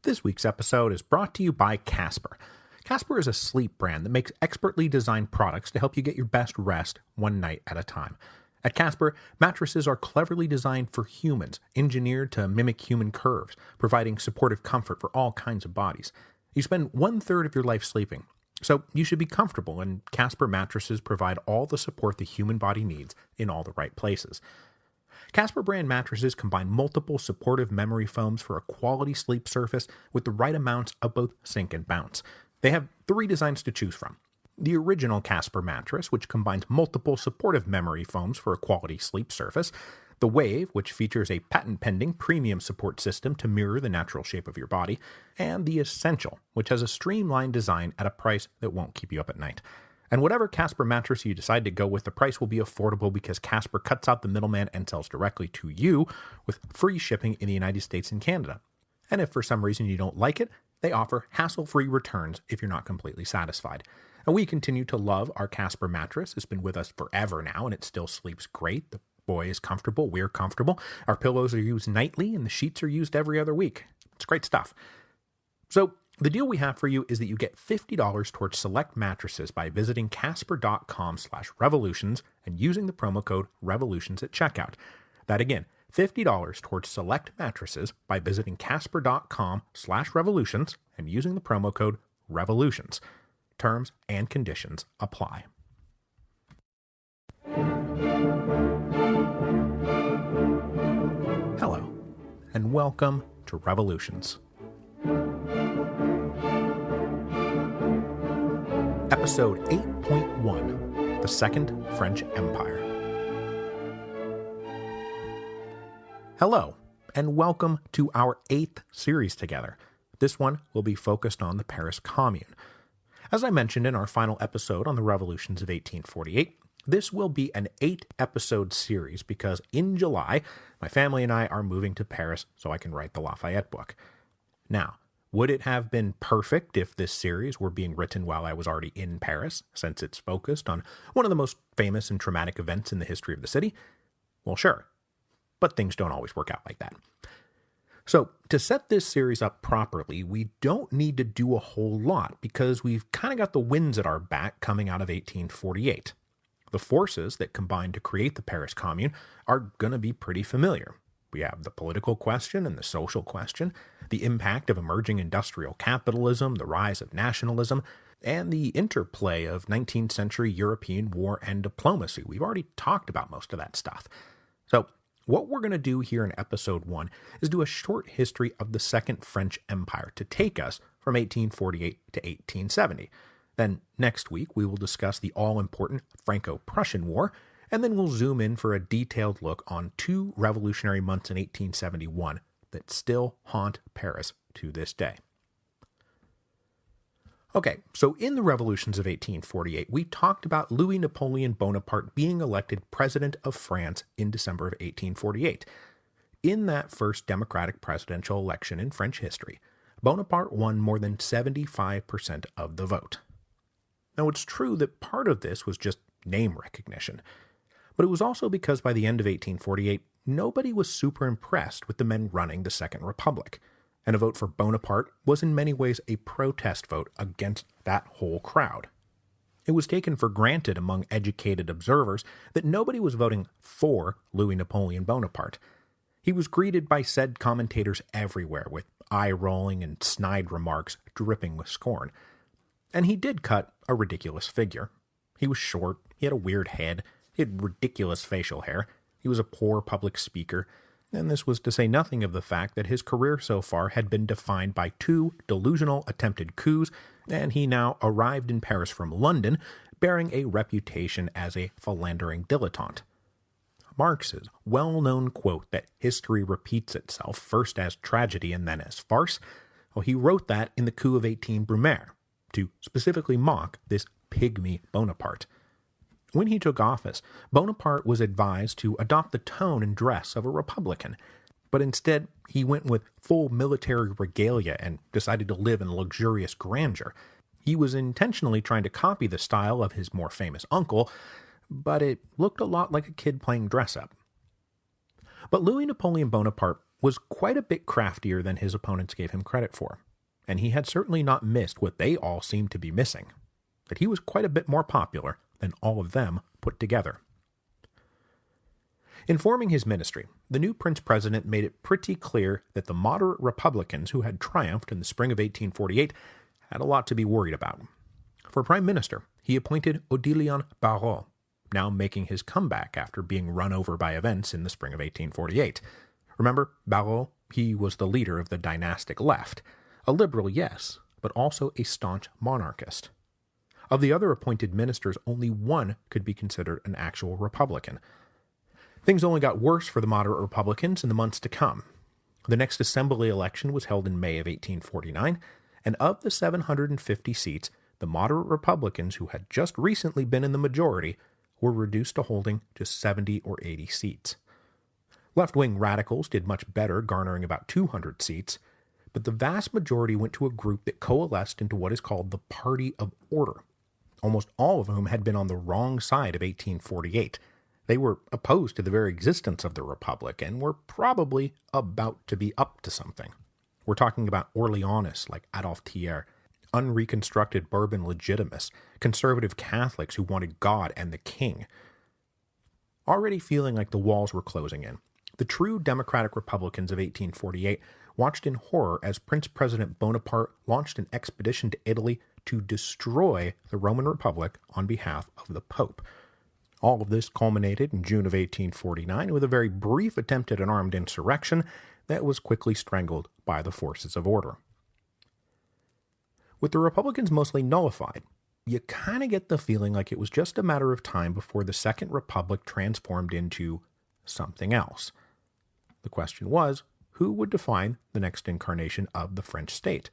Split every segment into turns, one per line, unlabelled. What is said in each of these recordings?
This week's episode is brought to you by Casper. Casper is a sleep brand that makes expertly designed products to help you get your best rest one night at a time. At Casper, mattresses are cleverly designed for humans, engineered to mimic human curves, providing supportive comfort for all kinds of bodies. You spend 1/3 of your life sleeping, so you should be comfortable, and Casper mattresses provide all the support the human body needs in all the right places. Casper brand mattresses combine multiple supportive memory foams for a quality sleep surface with the right amounts of both sink and bounce. They have 3 designs to choose from. The original Casper mattress, which combines multiple supportive memory foams for a quality sleep surface. The Wave, which features a patent-pending premium support system to mirror the natural shape of your body. And the Essential, which has a streamlined design at a price that won't keep you up at night. And whatever Casper mattress you decide to go with, the price will be affordable because Casper cuts out the middleman and sells directly to you with free shipping in the United States and Canada. And if for some reason you don't like it, they offer hassle-free returns if you're not completely satisfied. And we continue to love our Casper mattress. It's been with us forever now, and it still sleeps great. The boy is comfortable. We're comfortable. Our pillows are used nightly, and the sheets are used every other week. It's great stuff. So the deal we have for you is that you get $50 towards select mattresses by visiting casper.com/revolutions and using the promo code revolutions at checkout. That again, $50 towards select mattresses by visiting casper.com/revolutions and using the promo code revolutions. Terms and conditions apply. Hello, and welcome to Revolutions. Episode 8.1, The Second French Empire. Hello, and welcome to our 8th series together. This one will be focused on the Paris Commune. As I mentioned in our final episode on the revolutions of 1848, this will be an 8-episode series because in July, my family and I are moving to Paris so I can write the Lafayette book. Now, would it have been perfect if this series were being written while I was already in Paris, since it's focused on one of the most famous and traumatic events in the history of the city? Well, sure. But things don't always work out like that. So, to set this series up properly, we don't need to do a whole lot because we've kind of got the winds at our back coming out of 1848. The forces that combined to create the Paris Commune are going to be pretty familiar. We have the political question and the social question, the impact of emerging industrial capitalism, the rise of nationalism, and the interplay of 19th century European war and diplomacy. We've already talked about most of that stuff. So, what we're going to do here in episode 1 is do a short history of the Second French Empire to take us from 1848 to 1870. Then next week we will discuss the all-important Franco-Prussian War, and then we'll zoom in for a detailed look on 2 revolutionary months in 1871 that still haunt Paris to this day. Okay, so in the revolutions of 1848, we talked about Louis Napoleon Bonaparte being elected president of France in December of 1848. In that first democratic presidential election in French history, Bonaparte won more than 75% of the vote. Now, it's true that part of this was just name recognition, but it was also because by the end of 1848, nobody was super impressed with the men running the Second Republic. And a vote for Bonaparte was in many ways a protest vote against that whole crowd. It was taken for granted among educated observers that nobody was voting for Louis Napoleon Bonaparte. He was greeted by said commentators everywhere with eye-rolling and snide remarks dripping with scorn. And he did cut a ridiculous figure. He was short, he had a weird head, he had ridiculous facial hair, he was a poor public speaker, and this was to say nothing of the fact that his career so far had been defined by 2 delusional attempted coups, and he now arrived in Paris from London, bearing a reputation as a philandering dilettante. Marx's well-known quote that history repeats itself, first as tragedy and then as farce, well, he wrote that in the coup of 18 Brumaire, to specifically mock this pygmy Bonaparte. When he took office, Bonaparte was advised to adopt the tone and dress of a republican, but instead he went with full military regalia and decided to live in luxurious grandeur. He was intentionally trying to copy the style of his more famous uncle, but it looked a lot like a kid playing dress-up. But Louis Napoleon Bonaparte was quite a bit craftier than his opponents gave him credit for, and he had certainly not missed what they all seemed to be missing, that he was quite a bit more popular than all of them put together. In forming his ministry, the new prince-president made it pretty clear that the moderate Republicans who had triumphed in the spring of 1848 had a lot to be worried about. For prime minister, he appointed Odilon Barrot, now making his comeback after being run over by events in the spring of 1848. Remember, Barrot, he was the leader of the dynastic left, a liberal, yes, but also a staunch monarchist. Of the other appointed ministers, only one could be considered an actual Republican. Things only got worse for the moderate Republicans in the months to come. The next assembly election was held in May of 1849, and of the 750 seats, the moderate Republicans who had just recently been in the majority were reduced to holding just 70 or 80 seats. Left-wing radicals did much better, garnering about 200 seats, but the vast majority went to a group that coalesced into what is called the Party of Order, almost all of whom had been on the wrong side of 1848. They were opposed to the very existence of the Republic and were probably about to be up to something. We're talking about Orleanists like Adolphe Thiers, unreconstructed Bourbon legitimists, conservative Catholics who wanted God and the King. Already feeling like the walls were closing in, the true Democratic Republicans of 1848 watched in horror as Prince President Bonaparte launched an expedition to Italy to destroy the Roman Republic on behalf of the Pope. All of this culminated in June of 1849 with a very brief attempt at an armed insurrection that was quickly strangled by the forces of order. With the Republicans mostly nullified, you kind of get the feeling like it was just a matter of time before the Second Republic transformed into something else. The question was, who would define the next incarnation of the French state?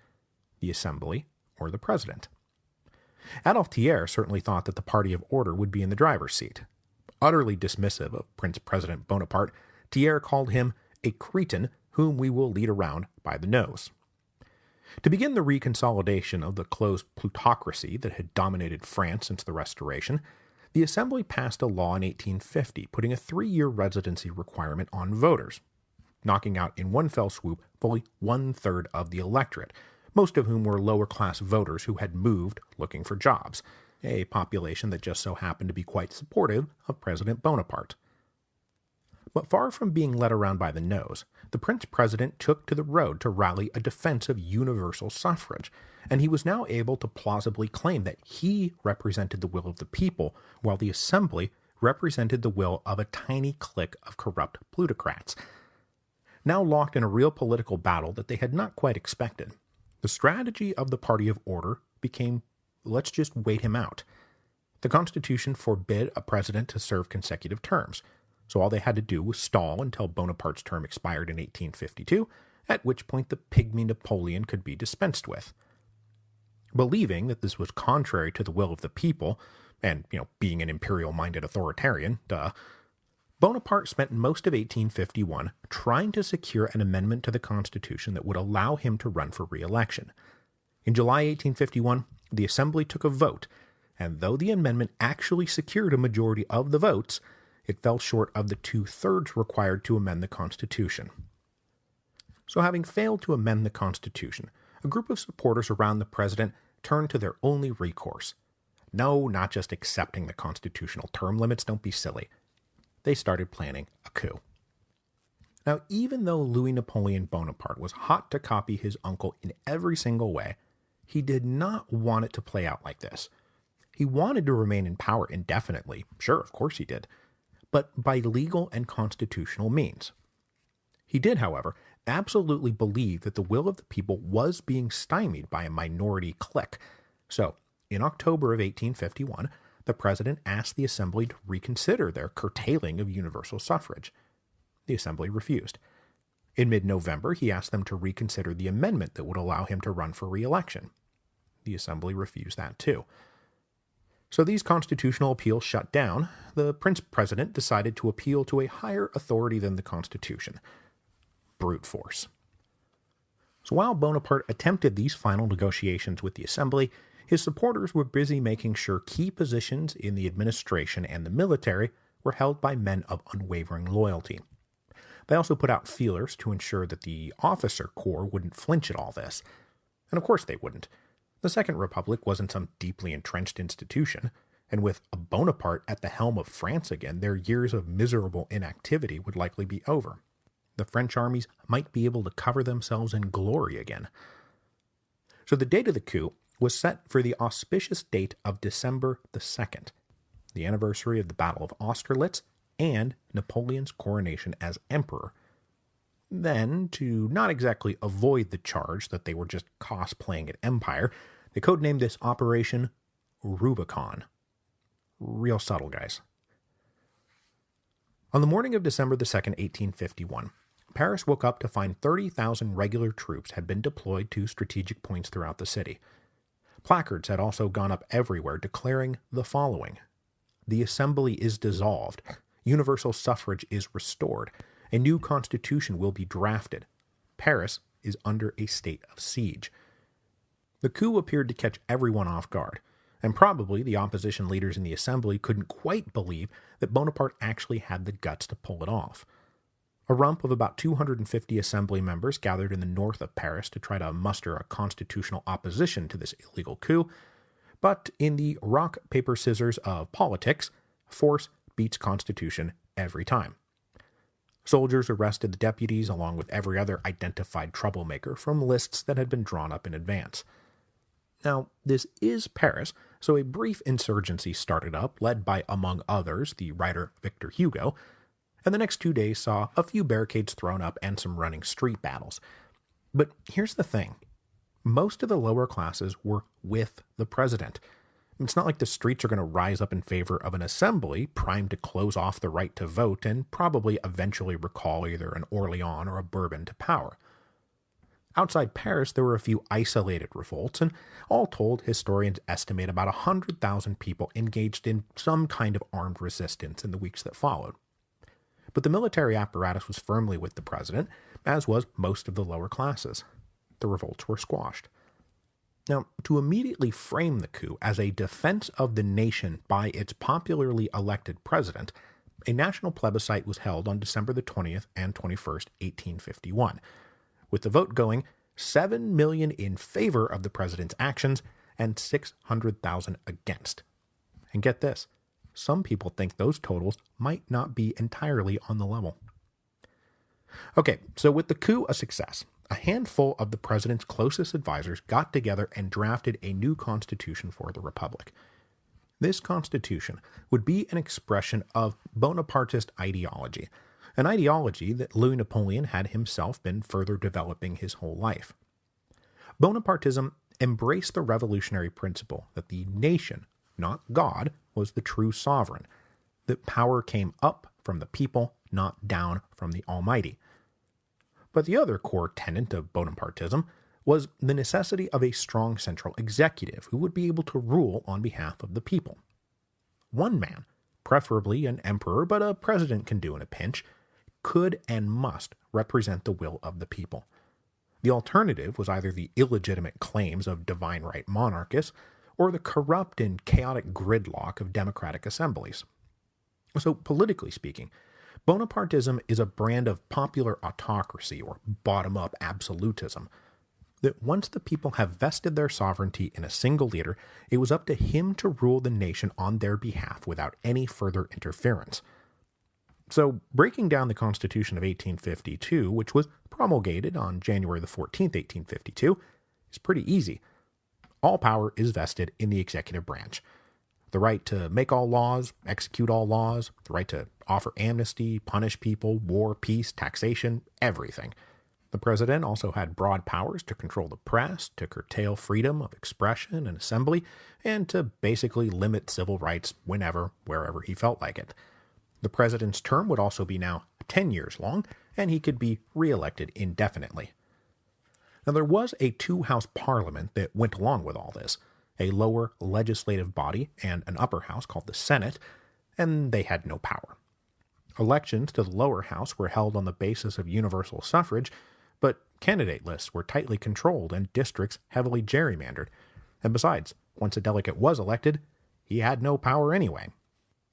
The Assembly or the President? Adolphe Thiers certainly thought that the Party of Order would be in the driver's seat. Utterly dismissive of Prince President Bonaparte, Thiers called him a cretin whom we will lead around by the nose. To begin the reconsolidation of the closed plutocracy that had dominated France since the Restoration, the Assembly passed a law in 1850 putting a 3-year residency requirement on voters, knocking out in one fell swoop fully 1/3 of the electorate, most of whom were lower-class voters who had moved looking for jobs, a population that just so happened to be quite supportive of President Bonaparte. But far from being led around by the nose, the Prince-President took to the road to rally a defense of universal suffrage, and he was now able to plausibly claim that he represented the will of the people, while the Assembly represented the will of a tiny clique of corrupt plutocrats. Now locked in a real political battle that they had not quite expected, the strategy of the Party of Order became, let's just wait him out. The Constitution forbid a president to serve consecutive terms, so all they had to do was stall until Bonaparte's term expired in 1852, at which point the pygmy Napoleon could be dispensed with. Believing that this was contrary to the will of the people, and, being an imperial-minded authoritarian, Bonaparte spent most of 1851 trying to secure an amendment to the Constitution that would allow him to run for re-election. In July 1851, the Assembly took a vote, and though the amendment actually secured a majority of the votes, it fell short of the 2/3 required to amend the Constitution. So having failed to amend the Constitution, a group of supporters around the president turned to their only recourse. No, not just accepting the constitutional term limits, don't be silly. They started planning a coup. Now, even though Louis Napoleon Bonaparte was hot to copy his uncle in every single way, he did not want it to play out like this. He wanted to remain in power indefinitely, sure, of course he did, but by legal and constitutional means. He did, however, absolutely believe that the will of the people was being stymied by a minority clique. So, in October of 1851, the president asked the Assembly to reconsider their curtailing of universal suffrage. The Assembly refused. In mid-November, he asked them to reconsider the amendment that would allow him to run for re-election. The Assembly refused that too. So these constitutional appeals shut down, the Prince-President decided to appeal to a higher authority than the Constitution. Brute force. So while Bonaparte attempted these final negotiations with the Assembly, his supporters were busy making sure key positions in the administration and the military were held by men of unwavering loyalty. They also put out feelers to ensure that the officer corps wouldn't flinch at all this. And of course they wouldn't. The Second Republic wasn't some deeply entrenched institution, and with a Bonaparte at the helm of France again, their years of miserable inactivity would likely be over. The French armies might be able to cover themselves in glory again. So the date of the coup was set for the auspicious date of December the 2nd, the anniversary of the Battle of Austerlitz and Napoleon's coronation as emperor. Then, to not exactly avoid the charge that they were just cosplaying an empire, they codenamed this operation Rubicon. Real subtle, guys. On the morning of December the 2nd, 1851, Paris woke up to find 30,000 regular troops had been deployed to strategic points throughout the city. Placards had also gone up everywhere declaring the following: "The Assembly is dissolved. Universal suffrage is restored. A new constitution will be drafted. Paris is under a state of siege." The coup appeared to catch everyone off guard, and probably the opposition leaders in the Assembly couldn't quite believe that Bonaparte actually had the guts to pull it off. A rump of about 250 Assembly members gathered in the north of Paris to try to muster a constitutional opposition to this illegal coup, but in the rock, paper, scissors of politics, force beats constitution every time. Soldiers arrested the deputies along with every other identified troublemaker from lists that had been drawn up in advance. Now, this is Paris, so a brief insurgency started up, led by, among others, the writer Victor Hugo, and the next 2 days saw a few barricades thrown up and some running street battles. But here's the thing. Most of the lower classes were with the president. It's not like the streets are going to rise up in favor of an assembly primed to close off the right to vote and probably eventually recall either an Orléans or a Bourbon to power. Outside Paris, there were a few isolated revolts, and all told, historians estimate about 100,000 people engaged in some kind of armed resistance in the weeks that followed. But the military apparatus was firmly with the president, as was most of the lower classes. The revolts were squashed. Now, to immediately frame the coup as a defense of the nation by its popularly elected president, a national plebiscite was held on December the 20th and 21st, 1851, with the vote going 7 million in favor of the president's actions and 600,000 against. And get this, some people think those totals might not be entirely on the level. Okay, so with the coup a success, a handful of the president's closest advisors got together and drafted a new constitution for the republic. This constitution would be an expression of Bonapartist ideology, an ideology that Louis Napoleon had himself been further developing his whole life. Bonapartism embraced the revolutionary principle that the nation, not God, was the true sovereign, that power came up from the people, not down from the Almighty. But the other core tenet of Bonapartism was the necessity of a strong central executive who would be able to rule on behalf of the people. One man, preferably an emperor, but a president can do in a pinch, could and must represent the will of the people. The alternative was either the illegitimate claims of divine right monarchists or the corrupt and chaotic gridlock of democratic assemblies. So, politically speaking, Bonapartism is a brand of popular autocracy or bottom-up absolutism, that once the people have vested their sovereignty in a single leader, it was up to him to rule the nation on their behalf without any further interference. So, breaking down the Constitution of 1852, which was promulgated on January the 14th, 1852, is pretty easy. All power is vested in the executive branch. The right to make all laws, execute all laws, the right to offer amnesty, punish people, war, peace, taxation, everything. The president also had broad powers to control the press, to curtail freedom of expression and assembly, and to basically limit civil rights whenever, wherever he felt like it. The president's term would also be now 10 years long, and he could be re-elected indefinitely. Now, there was a two-house parliament that went along with all this, a lower legislative body and an upper house called the Senate, and they had no power. Elections to the lower house were held on the basis of universal suffrage, but candidate lists were tightly controlled and districts heavily gerrymandered. And besides, once a delegate was elected, he had no power anyway.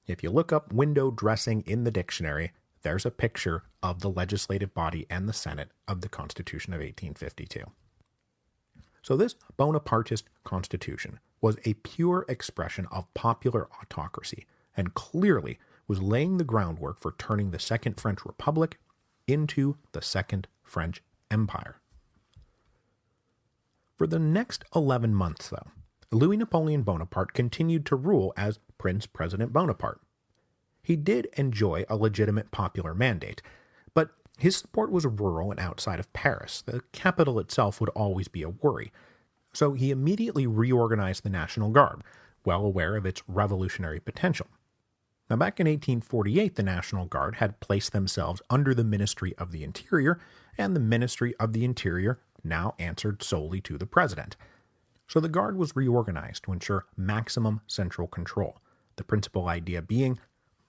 If you look up window dressing in the dictionary, there's a picture of the legislative body and the Senate of the Constitution of 1852. So this Bonapartist constitution was a pure expression of popular autocracy and clearly was laying the groundwork for turning the Second French Republic into the Second French Empire. For the next 11 months, though, Louis Napoleon Bonaparte continued to rule as Prince President Bonaparte. He did enjoy a legitimate popular mandate, but his support was rural and outside of Paris. The capital itself would always be a worry. So he immediately reorganized the National Guard, well aware of its revolutionary potential. Now, back in 1848, the National Guard had placed themselves under the Ministry of the Interior, and the Ministry of the Interior now answered solely to the President. So the Guard was reorganized to ensure maximum central control, the principal idea being,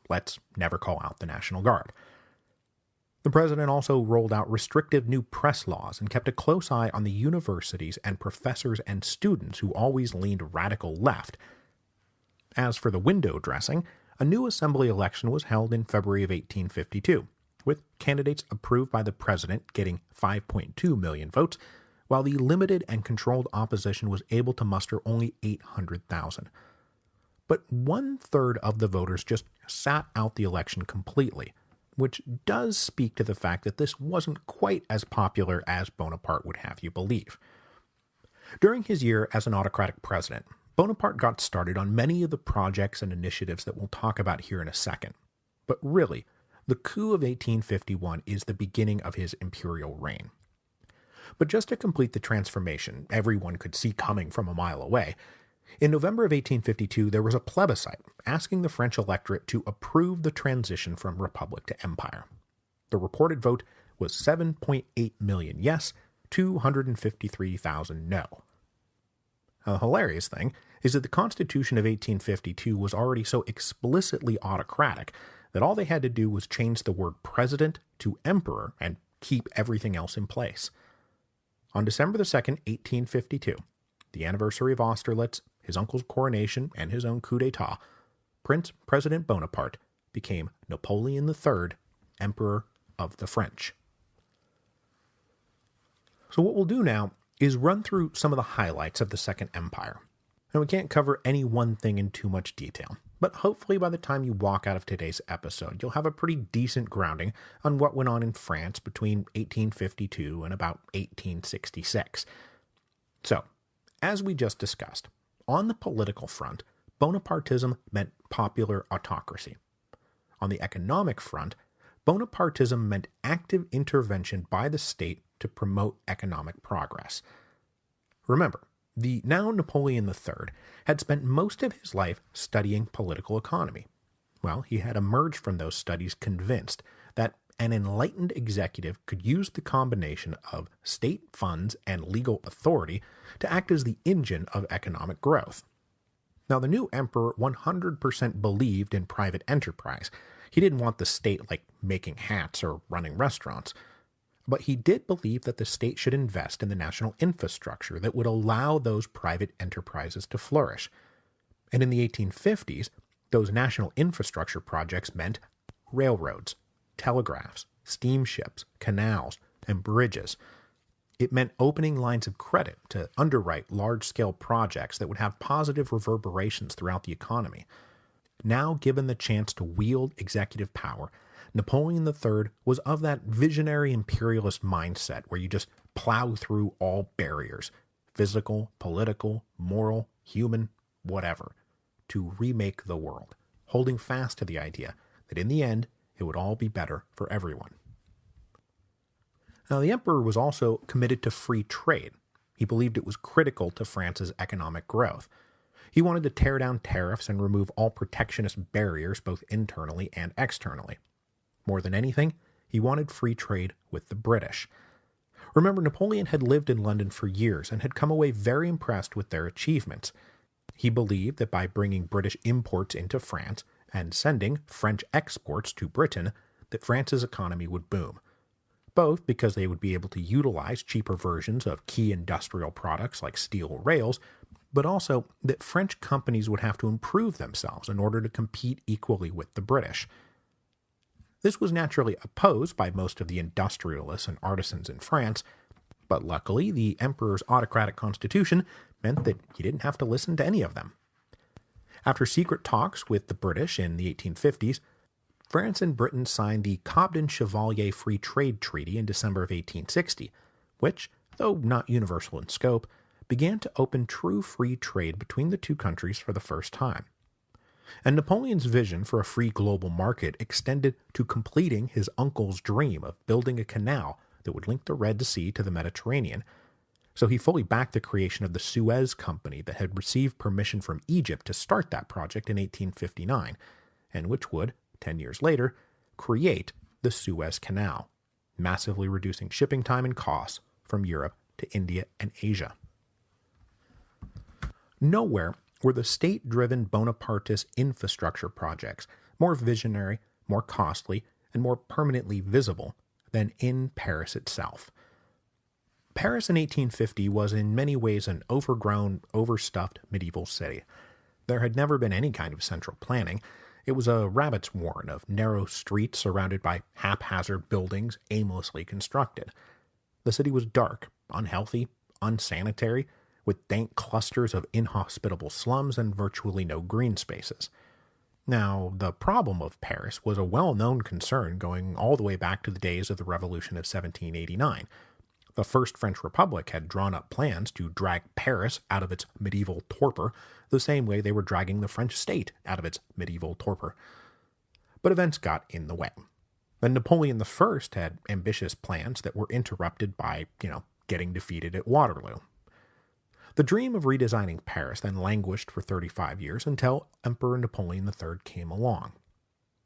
let's never call out the National Guard. The President also rolled out restrictive new press laws and kept a close eye on the universities and professors and students who always leaned radical left. As for the window dressing, a new assembly election was held in February of 1852, with candidates approved by the President getting 5.2 million votes, while the limited and controlled opposition was able to muster only 800,000. But 1/3 of the voters just sat out the election completely, which does speak to the fact that this wasn't quite as popular as Bonaparte would have you believe. During his year as an autocratic president, Bonaparte got started on many of the projects and initiatives that we'll talk about here in a second. But really, the coup of 1851 is the beginning of his imperial reign. But just to complete the transformation everyone could see coming from a mile away, in November of 1852 there was a plebiscite asking the French electorate to approve the transition from republic to empire. The reported vote was 7.8 million yes, 253,000 no. Now, the hilarious thing is that the Constitution of 1852 was already so explicitly autocratic that all they had to do was change the word president to emperor and keep everything else in place. On December 2nd, 1852, the anniversary of Austerlitz, his uncle's coronation, and his own coup d'etat, Prince President Bonaparte became Napoleon III, Emperor of the French. So what we'll do now is run through some of the highlights of the Second Empire. Now, we can't cover any one thing in too much detail, but hopefully by the time you walk out of today's episode, you'll have a pretty decent grounding on what went on in France between 1852 and about 1866. So, as we just discussed, on the political front, Bonapartism meant popular autocracy. On the economic front, Bonapartism meant active intervention by the state to promote economic progress. Remember, the now Napoleon III had spent most of his life studying political economy. Well, he had emerged from those studies convinced that an enlightened executive could use the combination of state funds and legal authority to act as the engine of economic growth. Now, the new emperor 100% believed in private enterprise. He didn't want the state like making hats or running restaurants. But he did believe that the state should invest in the national infrastructure that would allow those private enterprises to flourish. And in the 1850s, those national infrastructure projects meant railroads, telegraphs, steamships, canals, and bridges. It meant opening lines of credit to underwrite large-scale projects that would have positive reverberations throughout the economy. Now given the chance to wield executive power, Napoleon III was of that visionary imperialist mindset where you just plow through all barriers, physical, political, moral, human, whatever, to remake the world, holding fast to the idea that in the end, it would all be better for everyone. Now, the emperor was also committed to free trade. He believed it was critical to France's economic growth. He wanted to tear down tariffs and remove all protectionist barriers both internally and externally. More than anything, he wanted free trade with the British. Remember, Napoleon had lived in London for years and had come away very impressed with their achievements. He believed that by bringing British imports into France and sending French exports to Britain, that France's economy would boom. Both because they would be able to utilize cheaper versions of key industrial products like steel rails, but also that French companies would have to improve themselves in order to compete equally with the British. This was naturally opposed by most of the industrialists and artisans in France, but luckily the emperor's autocratic constitution meant that he didn't have to listen to any of them. After secret talks with the British in the 1850s, France and Britain signed the Cobden Chevalier Free Trade Treaty in December of 1860, which, though not universal in scope, began to open true free trade between the two countries for the first time. And Napoleon's vision for a free global market extended to completing his uncle's dream of building a canal that would link the Red Sea to the Mediterranean, so he fully backed the creation of the Suez Company that had received permission from Egypt to start that project in 1859, and which would, 10 years later, create the Suez Canal, massively reducing shipping time and costs from Europe to India and Asia. Nowhere were the state-driven Bonapartist infrastructure projects more visionary, more costly, and more permanently visible than in Paris itself. Paris in 1850 was in many ways an overgrown, overstuffed medieval city. There had never been any kind of central planning. It was a rabbit's warren of narrow streets surrounded by haphazard buildings aimlessly constructed. The city was dark, unhealthy, unsanitary, with dank clusters of inhospitable slums and virtually no green spaces. Now, the problem of Paris was a well-known concern going all the way back to the days of the Revolution of 1789. The First French Republic had drawn up plans to drag Paris out of its medieval torpor, the same way they were dragging the French state out of its medieval torpor. But events got in the way. And Napoleon I had ambitious plans that were interrupted by, getting defeated at Waterloo. The dream of redesigning Paris then languished for 35 years until Emperor Napoleon III came along.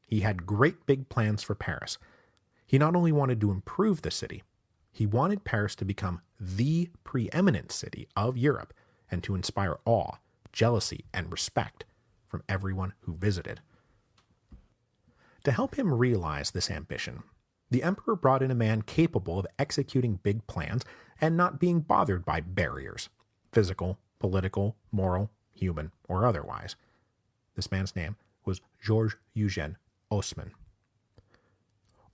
He had great big plans for Paris. He not only wanted to improve the city, he wanted Paris to become the preeminent city of Europe and to inspire awe, jealousy, and respect from everyone who visited. To help him realize this ambition, the emperor brought in a man capable of executing big plans and not being bothered by barriers, physical, political, moral, human, or otherwise. This man's name was Eugen Osman.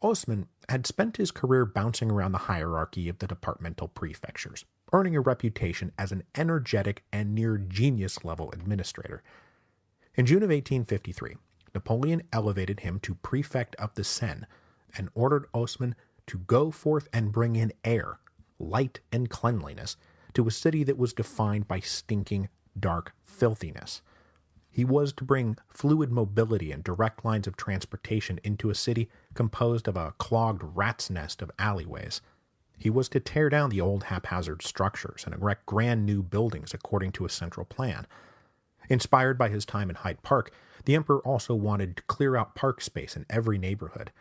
Osman had spent his career bouncing around the hierarchy of the departmental prefectures, earning a reputation as an energetic and near genius-level administrator. In June of 1853, Napoleon elevated him to prefect of the Seine and ordered Osman to go forth and bring in air, light, and cleanliness to a city that was defined by stinking, dark filthiness. He was to bring fluid mobility and direct lines of transportation into a city composed of a clogged rat's nest of alleyways. He was to tear down the old haphazard structures and erect grand new buildings according to a central plan. Inspired by his time in Hyde Park, the emperor also wanted to clear out park space in every neighborhood.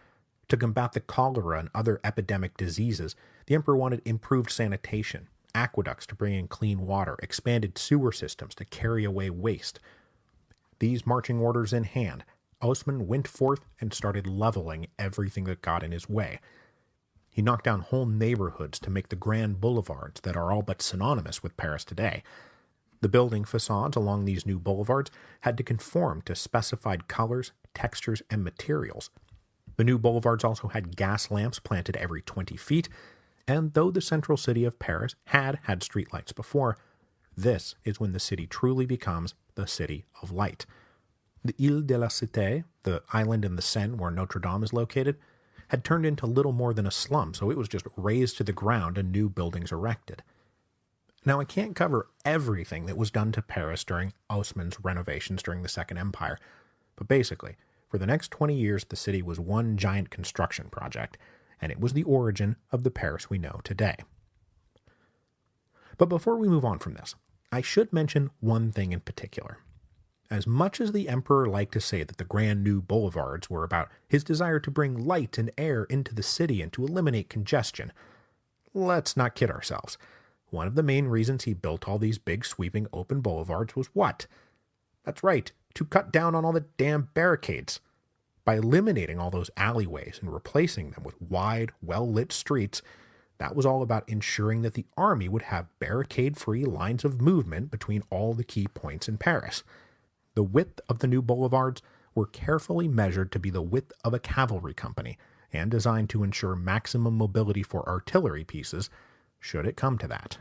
To combat the cholera and other epidemic diseases, the emperor wanted improved sanitation, aqueducts to bring in clean water, expanded sewer systems to carry away waste. These marching orders in hand, Osman went forth and started leveling everything that got in his way. He knocked down whole neighborhoods to make the grand boulevards that are all but synonymous with Paris today. The building facades along these new boulevards had to conform to specified colors, textures, and materials. The new boulevards also had gas lamps planted every 20 feet, and though the central city of Paris had streetlights before, this is when the city truly becomes the City of Light. The Ile de la Cité, the island in the Seine where Notre Dame is located, had turned into little more than a slum, so it was just razed to the ground and new buildings erected. Now, I can't cover everything that was done to Paris during Osman's renovations during the Second Empire, but basically, for the next 20 years, the city was one giant construction project, and it was the origin of the Paris we know today. But before we move on from this, I should mention one thing in particular. As much as the emperor liked to say that the grand new boulevards were about his desire to bring light and air into the city and to eliminate congestion, let's not kid ourselves. One of the main reasons he built all these big sweeping open boulevards was what? That's right, to cut down on all the damn barricades. By eliminating all those alleyways and replacing them with wide, well-lit streets, that was all about ensuring that the army would have barricade-free lines of movement between all the key points in Paris. The width of the new boulevards were carefully measured to be the width of a cavalry company and designed to ensure maximum mobility for artillery pieces, should it come to that.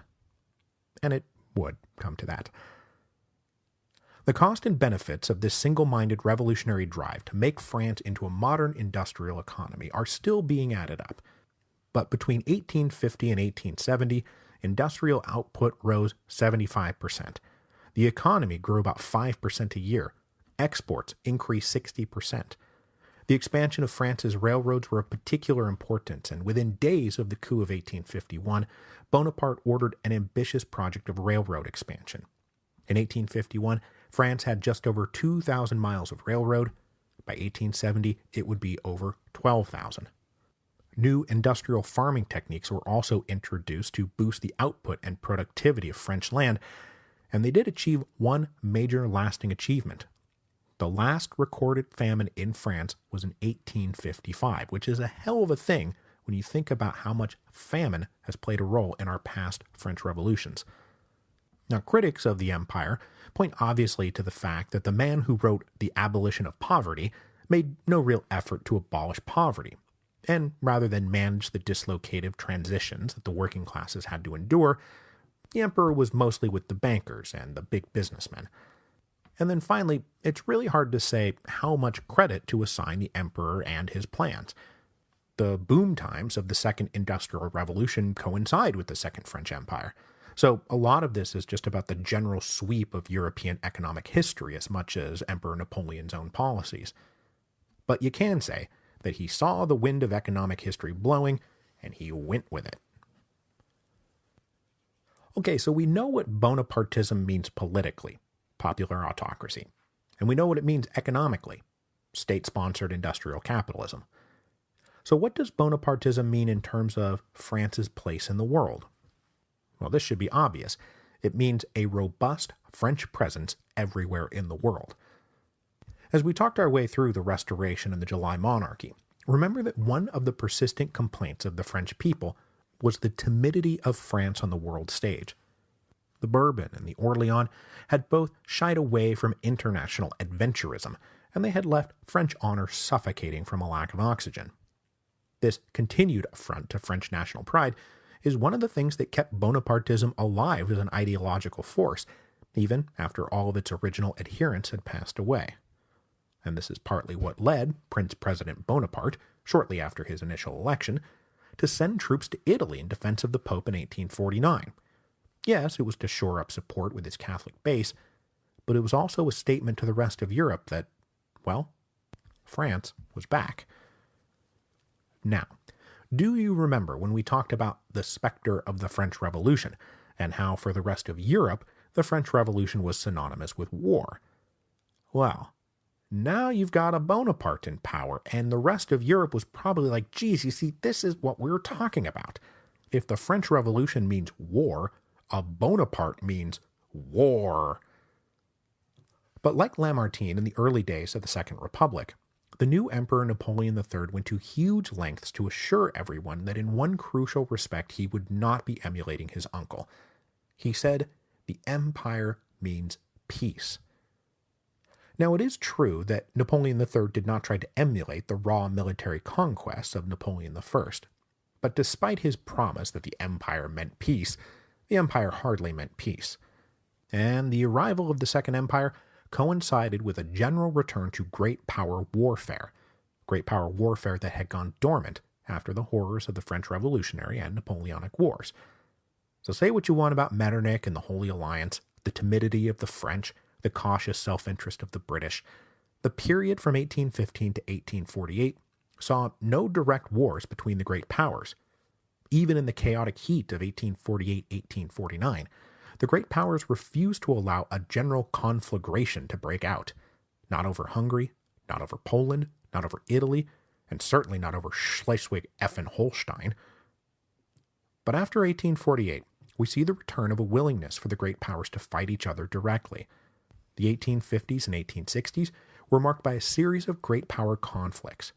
And it would come to that. The cost and benefits of this single-minded revolutionary drive to make France into a modern industrial economy are still being added up. But between 1850 and 1870, industrial output rose 75%. The economy grew about 5% a year. Exports increased 60%. The expansion of France's railroads were of particular importance, and within days of the coup of 1851, Bonaparte ordered an ambitious project of railroad expansion. In 1851, France had just over 2,000 miles of railroad. By 1870, it would be over 12,000. New industrial farming techniques were also introduced to boost the output and productivity of French land, and they did achieve one major lasting achievement. The last recorded famine in France was in 1855, which is a hell of a thing when you think about how much famine has played a role in our past French revolutions. Now, critics of the empire point obviously to the fact that the man who wrote The Abolition of Poverty made no real effort to abolish poverty, and rather than manage the dislocative transitions that the working classes had to endure, the emperor was mostly with the bankers and the big businessmen. And then finally, it's really hard to say how much credit to assign the emperor and his plans. The boom times of the Second Industrial Revolution coincide with the Second French Empire. So a lot of this is just about the general sweep of European economic history as much as Emperor Napoleon's own policies. But you can say that he saw the wind of economic history blowing, and he went with it. Okay, so we know what Bonapartism means politically, popular autocracy. And we know what it means economically, state-sponsored industrial capitalism. So what does Bonapartism mean in terms of France's place in the world? Well, this should be obvious. It means a robust French presence everywhere in the world. As we talked our way through the Restoration and the July Monarchy, remember that one of the persistent complaints of the French people was the timidity of France on the world stage. The Bourbon and the Orléans had both shied away from international adventurism, and they had left French honor suffocating from a lack of oxygen. This continued affront to French national pride is one of the things that kept Bonapartism alive as an ideological force, even after all of its original adherents had passed away. And this is partly what led Prince-President Bonaparte, shortly after his initial election, to send troops to Italy in defense of the Pope in 1849. Yes, it was to shore up support with his Catholic base, but it was also a statement to the rest of Europe that, well, France was back. Now, do you remember when we talked about the specter of the French Revolution, and how for the rest of Europe, the French Revolution was synonymous with war? Well, now you've got a Bonaparte in power, and the rest of Europe was probably like, geez, you see, this is what we're talking about. If the French Revolution means war, a Bonaparte means war. But like Lamartine in the early days of the Second Republic, the new Emperor Napoleon III went to huge lengths to assure everyone that in one crucial respect he would not be emulating his uncle. He said, the empire means peace. Now, it is true that Napoleon III did not try to emulate the raw military conquests of Napoleon I, but despite his promise that the empire meant peace, the empire hardly meant peace. And the arrival of the Second Empire coincided with a general return to great power warfare that had gone dormant after the horrors of the French Revolutionary and Napoleonic Wars. So say what you want about Metternich and the Holy Alliance, the timidity of the French, the cautious self-interest of the British. The period from 1815 to 1848 saw no direct wars between the great powers. Even in the chaotic heat of 1848-1849, the great powers refused to allow a general conflagration to break out. Not over Hungary, not over Poland, not over Italy, and certainly not over Schleswig-Holstein. But after 1848, we see the return of a willingness for the great powers to fight each other directly. The 1850s and 1860s were marked by a series of great power conflicts,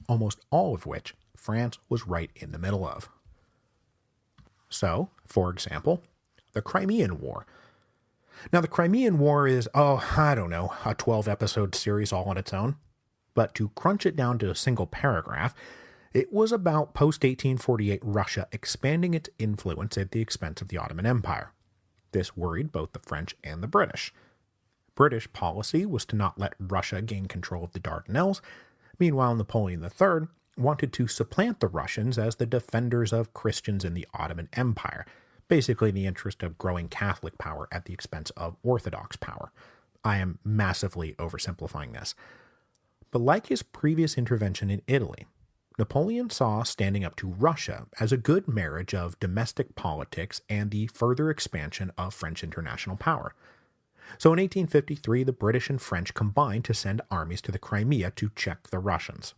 almost all of which France was right in the middle of. So, for example, the Crimean War. Now, the Crimean War is, a 12-episode series all on its own. But to crunch it down to a single paragraph, it was about post-1848 Russia expanding its influence at the expense of the Ottoman Empire. This worried both the French and the British. British policy was to not let Russia gain control of the Dardanelles. Meanwhile, Napoleon III wanted to supplant the Russians as the defenders of Christians in the Ottoman Empire, basically in the interest of growing Catholic power at the expense of Orthodox power. I am massively oversimplifying this. But like his previous intervention in Italy, Napoleon saw standing up to Russia as a good marriage of domestic politics and the further expansion of French international power. So in 1853, the British and French combined to send armies to the Crimea to check the Russians.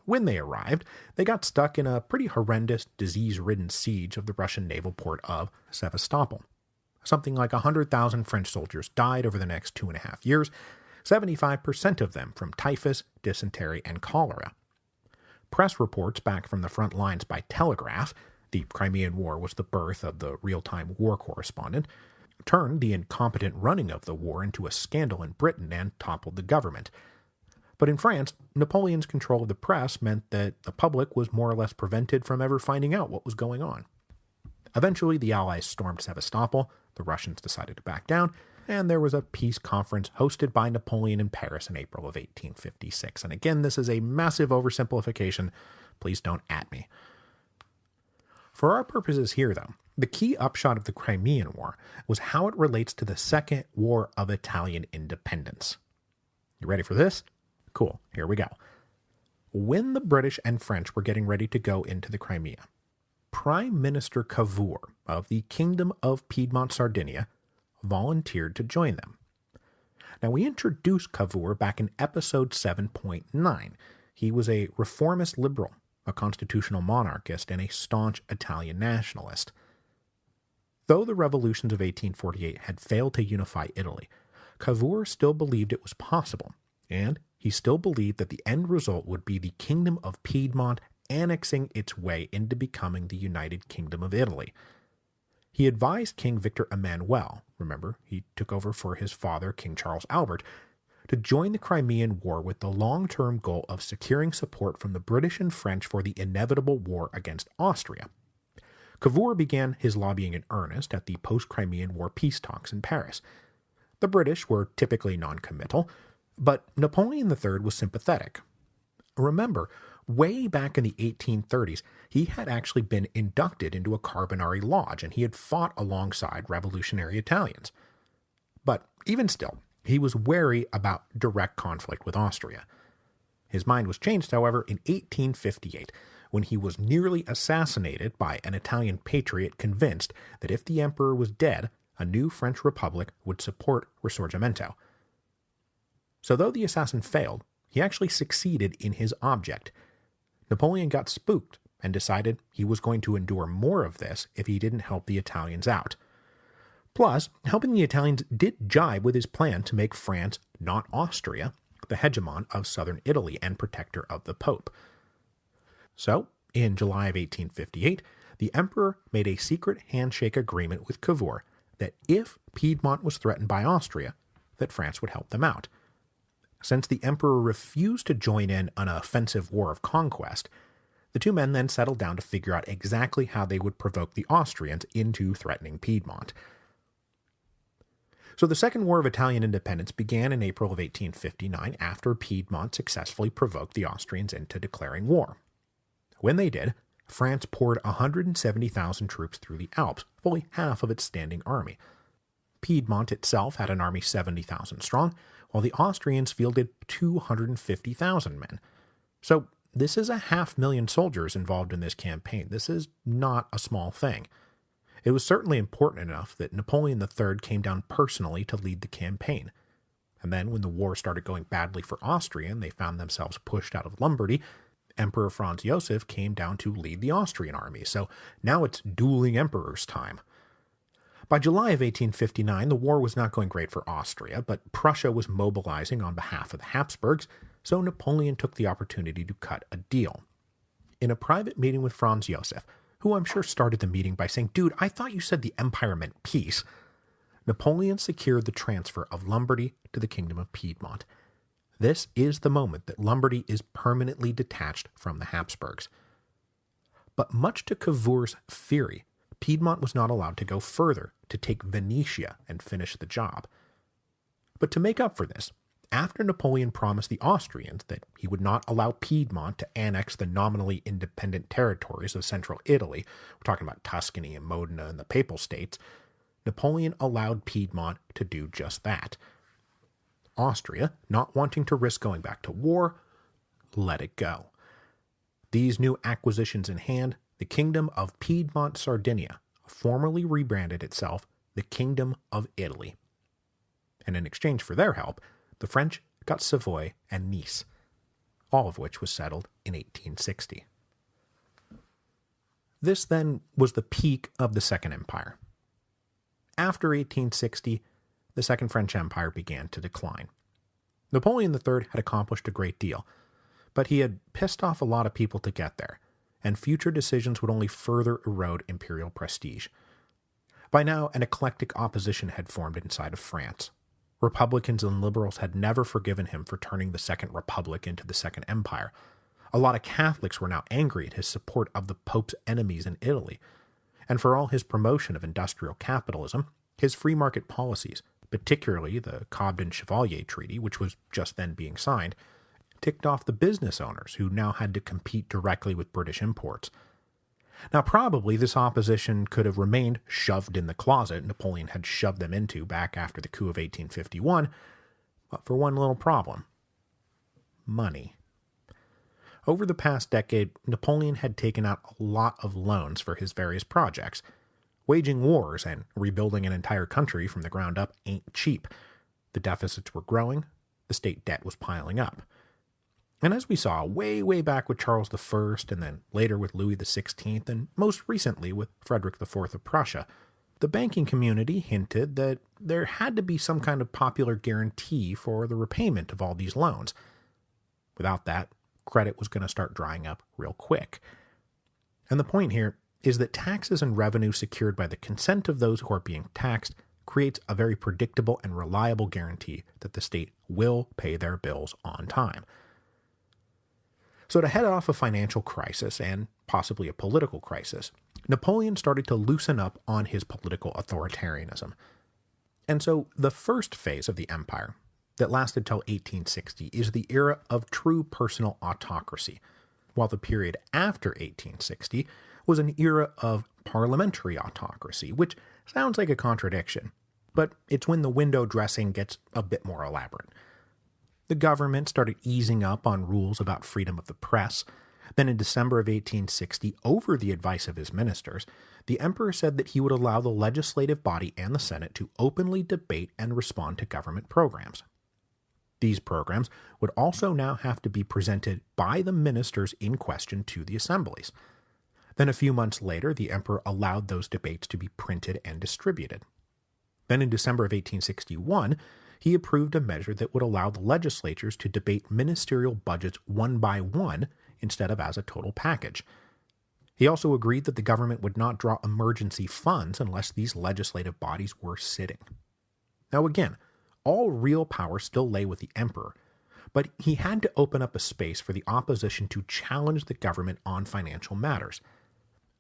When they arrived, they got stuck in a pretty horrendous, disease-ridden siege of the Russian naval port of Sevastopol. Something like 100,000 French soldiers died over the next 2.5 years, 75% of them from typhus, dysentery, and cholera. Press reports back from the front lines by telegraph — the Crimean War was the birth of the real-time war correspondent — turned the incompetent running of the war into a scandal in Britain and toppled the government. But in France, Napoleon's control of the press meant that the public was more or less prevented from ever finding out what was going on. Eventually, the Allies stormed Sevastopol, the Russians decided to back down, and there was a peace conference hosted by Napoleon in Paris in April of 1856. And again, this is a massive oversimplification. Please don't at me. For our purposes here, though, the key upshot of the Crimean War was how it relates to the Second War of Italian Independence. You ready for this? Cool, here we go. When the British and French were getting ready to go into the Crimea, Prime Minister Cavour of the Kingdom of Piedmont-Sardinia volunteered to join them. Now, we introduced Cavour back in episode 7.9. He was a reformist liberal, a constitutional monarchist, and a staunch Italian nationalist. Though the revolutions of 1848 had failed to unify Italy, Cavour still believed it was possible, and he still believed that the end result would be the Kingdom of Piedmont annexing its way into becoming the United Kingdom of Italy. He advised King Victor Emmanuel, remember, he took over for his father, King Charles Albert, to join the Crimean War with the long-term goal of securing support from the British and French for the inevitable war against Austria. Cavour began his lobbying in earnest at the post-Crimean War peace talks in Paris. The British were typically non-committal, but Napoleon III was sympathetic. Remember, way back in the 1830s, he had actually been inducted into a Carbonari Lodge, and he had fought alongside revolutionary Italians. But even still, he was wary about direct conflict with Austria. His mind was changed, however, in 1858, when he was nearly assassinated by an Italian patriot convinced that if the emperor was dead, a new French republic would support Risorgimento. So though the assassin failed, he actually succeeded in his object. Napoleon got spooked and decided he was going to endure more of this if he didn't help the Italians out. Plus, helping the Italians did jibe with his plan to make France, not Austria, the hegemon of southern Italy and protector of the Pope. So, in July of 1858, the emperor made a secret handshake agreement with Cavour that if Piedmont was threatened by Austria, that France would help them out. Since the emperor refused to join in an offensive war of conquest, the two men then settled down to figure out exactly how they would provoke the Austrians into threatening Piedmont. So the Second War of Italian Independence began in April of 1859 after Piedmont successfully provoked the Austrians into declaring war. When they did, France poured 170,000 troops through the Alps, fully half of its standing army. Piedmont itself had an army 70,000 strong, while the Austrians fielded 250,000 men. So this is 500,000 soldiers involved in this campaign. This is not a small thing. It was certainly important enough that Napoleon III came down personally to lead the campaign. And then when the war started going badly for Austria and they found themselves pushed out of Lombardy, Emperor Franz Joseph came down to lead the Austrian army. So now it's dueling emperors time. By July of 1859, the war was not going great for Austria, but Prussia was mobilizing on behalf of the Habsburgs, so Napoleon took the opportunity to cut a deal. In a private meeting with Franz Joseph, who I'm sure started the meeting by saying, "Dude, I thought you said the empire meant peace," Napoleon secured the transfer of Lombardy to the Kingdom of Piedmont. This is the moment that Lombardy is permanently detached from the Habsburgs. But much to Cavour's fury, Piedmont was not allowed to go further to take Venetia and finish the job. But to make up for this, after Napoleon promised the Austrians that he would not allow Piedmont to annex the nominally independent territories of central Italy, we're talking about Tuscany and Modena and the Papal States, Napoleon allowed Piedmont to do just that. Austria, not wanting to risk going back to war, let it go. These new acquisitions in hand, the Kingdom of Piedmont-Sardinia formally rebranded itself the Kingdom of Italy. And in exchange for their help, the French got Savoy and Nice, all of which was settled in 1860. This then was the peak of the Second Empire. After 1860, the Second French Empire began to decline. Napoleon III had accomplished a great deal, but he had pissed off a lot of people to get there, and future decisions would only further erode imperial prestige. By now, an eclectic opposition had formed inside of France. Republicans and liberals had never forgiven him for turning the Second Republic into the Second Empire. A lot of Catholics were now angry at his support of the Pope's enemies in Italy, and for all his promotion of industrial capitalism, his free market policies, particularly the Cobden Chevalier Treaty, which was just then being signed, ticked off the business owners who now had to compete directly with British imports. Now probably this opposition could have remained shoved in the closet Napoleon had shoved them into back after the coup of 1851, but for one little problem: money. Over the past decade, Napoleon had taken out a lot of loans for his various projects. Waging wars and rebuilding an entire country from the ground up ain't cheap. The deficits were growing, the state debt was piling up. And as we saw way back with Charles I, and then later with Louis XVI, and most recently with Frederick IV of Prussia, the banking community hinted that there had to be some kind of popular guarantee for the repayment of all these loans. Without that, credit was going to start drying up real quick. And the point here is that taxes and revenue secured by the consent of those who are being taxed creates a very predictable and reliable guarantee that the state will pay their bills on time. So to head off a financial crisis and possibly a political crisis, Napoleon started to loosen up on his political authoritarianism. And so the first phase of the empire, that lasted till 1860, is the era of true personal autocracy, while the period after 1860 was an era of parliamentary autocracy, which sounds like a contradiction, but it's when the window dressing gets a bit more elaborate. The government started easing up on rules about freedom of the press. Then in December of 1860, over the advice of his ministers, the emperor said that he would allow the legislative body and the Senate to openly debate and respond to government programs. These programs would also now have to be presented by the ministers in question to the assemblies. Then a few months later, the emperor allowed those debates to be printed and distributed. Then in December of 1861, he approved a measure that would allow the legislatures to debate ministerial budgets one by one instead of as a total package. He also agreed that the government would not draw emergency funds unless these legislative bodies were sitting. Now again, all real power still lay with the emperor, but he had to open up a space for the opposition to challenge the government on financial matters.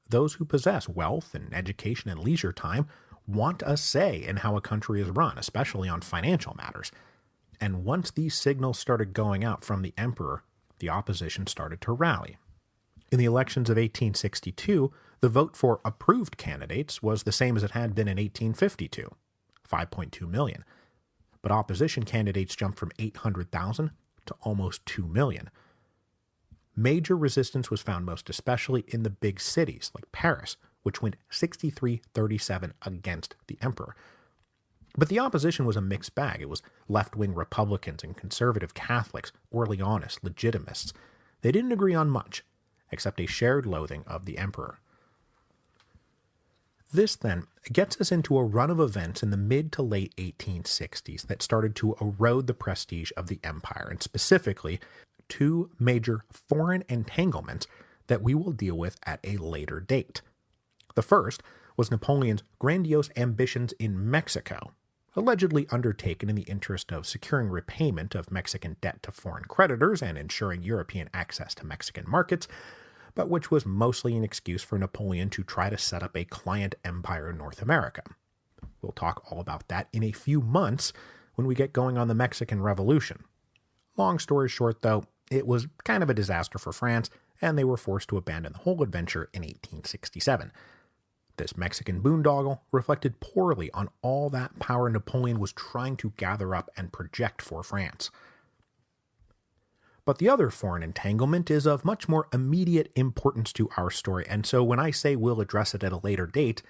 Those who possess wealth and education and leisure time want a say in how a country is run, especially on financial matters. And once these signals started going out from the emperor, the opposition started to rally. In the elections of 1862, the vote for approved candidates was the same as it had been in 1852, 5.2 million. But opposition candidates jumped from 800,000 to almost 2 million. Major resistance was found most especially in the big cities like Paris, which went 63-37 against the emperor. But the opposition was a mixed bag. It was left-wing Republicans and conservative Catholics, Orleanists, Legitimists. They didn't agree on much, except a shared loathing of the emperor. This, then, gets us into a run of events in the mid to late 1860s that started to erode the prestige of the empire, and specifically two major foreign entanglements that we will deal with at a later date. The first was Napoleon's grandiose ambitions in Mexico, allegedly undertaken in the interest of securing repayment of Mexican debt to foreign creditors and ensuring European access to Mexican markets, but which was mostly an excuse for Napoleon to try to set up a client empire in North America. We'll talk all about that in a few months when we get going on the Mexican Revolution. Long story short, though, it was kind of a disaster for France, and they were forced to abandon the whole adventure in 1867. This Mexican boondoggle reflected poorly on all that power Napoleon was trying to gather up and project for France. But the other foreign entanglement is of much more immediate importance to our story, and so when I say we'll address it at a later date,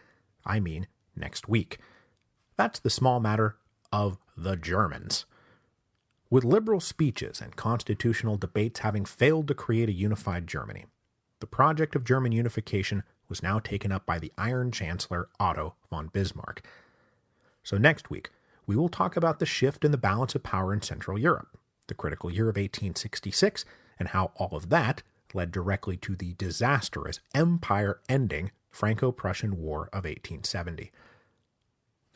I mean next week. That's the small matter of the Germans. With liberal speeches and constitutional debates having failed to create a unified Germany, the project of German unification was now taken up by the Iron Chancellor Otto von Bismarck. So next week, we will talk about the shift in the balance of power in Central Europe, the critical year of 1866, and how all of that led directly to the disastrous empire-ending Franco-Prussian War of 1870.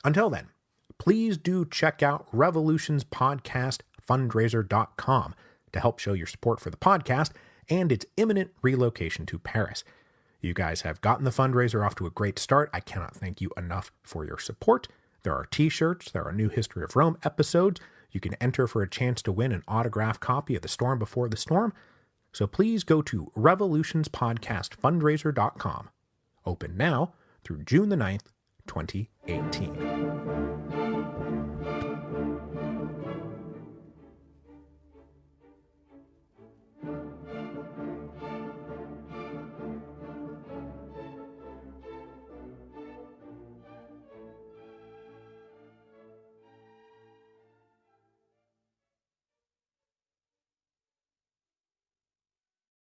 Until then, please do check out revolutionspodcastfundraiser.com to help show your support for the podcast and its imminent relocation to Paris. You guys have gotten the fundraiser off to a great start. I cannot thank you enough for your support. There are t-shirts, there are new History of Rome episodes. You can enter for a chance to win an autographed copy of The Storm Before the Storm. So please go to revolutionspodcastfundraiser.com. Open now through June the 9th, 2018.